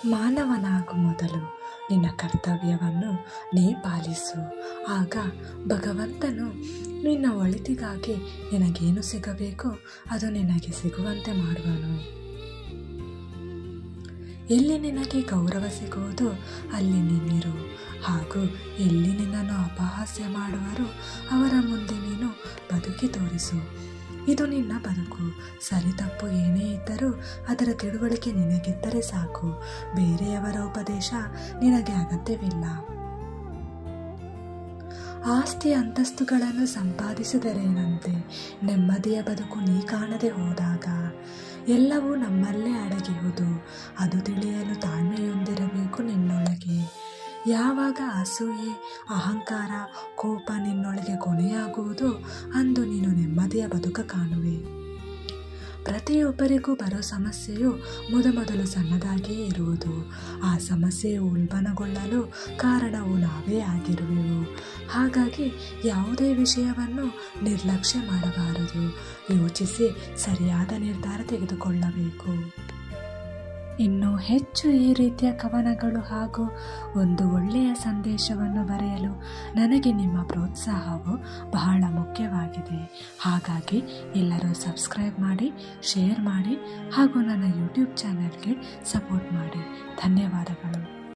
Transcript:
ಮಾನವನಾಗು ಮೊದಲು ನಿನ್ನ ಕರ್ತವ್ಯವನ್ನು ನೀ ಪಾಲಿಸು. ಆಗ ಭಗವಂತನು ನಿನ್ನ ಒಳಿತಿಗಾಗಿ ನಿನಗೇನು ಸಿಗಬೇಕೋ ಅದು ನಿನಗೆ ಸಿಗುವಂತೆ ಮಾಡುವನು. ಎಲ್ಲಿ ನಿನಗೆ ಗೌರವ ಸಿಗುವುದು ಅಲ್ಲಿ ನೀನಿರು, ಹಾಗೂ ಎಲ್ಲಿ ನಿನ್ನನ್ನು ಅಪಹಾಸ್ಯ ಮಾಡುವರೋ ಅವರ ಮುಂದೆ ನೀನು ಬದುಕಿ ತೋರಿಸು. ಇದು ನಿನ್ನ ಬದುಕು. ಸರಿ ತಪ್ಪು ಏನೇ ಇದ್ದರೂ ಅದರ ತಿಳುವಳಿಕೆ ನಿನಗಿದ್ದರೆ ಸಾಕು. ಬೇರೆಯವರ ಉಪದೇಶ ನಿನಗೆ ಅಗತ್ಯವಿಲ್ಲ. ಆಸ್ತಿ ಅಂತಸ್ತುಗಳನ್ನು ಸಂಪಾದಿಸಿದರೇನಂತೆ, ನೆಮ್ಮದಿಯ ಬದುಕು ನೀ ಕಾಣದೆ ಹೋದಾಗ. ಎಲ್ಲವೂ ನಮ್ಮಲ್ಲೇ ಅಡಗಿಹುದು, ಅದು ತಿಳಿಯಲು ತಾಳ್ಮೆಯೊಂದಿರಬೇಕು ನಿನ್ನೊಳಗೆ. ಯಾವಾಗ ಅಸೂಯೆ, ಅಹಂಕಾರ, ಕೋಪ ನಿನ್ನೊಳಗೆ ಕೊನೆಯಾಗುವುದೋ ಅಂದು ನೀನು ನೆಮ್ಮದಿಯ ಬದುಕ ಕಾಣುವೆ. ಪ್ರತಿಯೊಬ್ಬರಿಗೂ ಬರೋ ಸಮಸ್ಯೆಯು ಮೊದಲು ಸಣ್ಣದಾಗಿಯೇ ಇರುವುದು. ಆ ಸಮಸ್ಯೆಯು ಉಲ್ಬಣಗೊಳ್ಳಲು ಕಾರಣವು ನಾವೇ ಆಗಿರುವೆವು. ಹಾಗಾಗಿ ಯಾವುದೇ ವಿಷಯವನ್ನು ನಿರ್ಲಕ್ಷ್ಯ ಮಾಡಬಾರದು. ಯೋಚಿಸಿ ಸರಿಯಾದ ನಿರ್ಧಾರ ತೆಗೆದುಕೊಳ್ಳಬೇಕು. ಇನ್ನೂ ಹೆಚ್ಚು ಈ ರೀತಿಯ ಕವನಗಳು ಹಾಗೂ ಒಂದು ಒಳ್ಳೆಯ ಸಂದೇಶವನ್ನು ಬರೆಯಲು ನನಗೆ ನಿಮ್ಮ ಪ್ರೋತ್ಸಾಹವು ಬಹಳ ಮುಖ್ಯವಾಗಿದೆ. ಹಾಗಾಗಿ ಎಲ್ಲರೂ ಸಬ್ಸ್ಕ್ರೈಬ್ ಮಾಡಿ, ಶೇರ್ ಮಾಡಿ ಹಾಗೂ ನನ್ನ ಯೂಟ್ಯೂಬ್ ಚಾನೆಲ್ಗೆ ಸಪೋರ್ಟ್ ಮಾಡಿ. ಧನ್ಯವಾದಗಳು.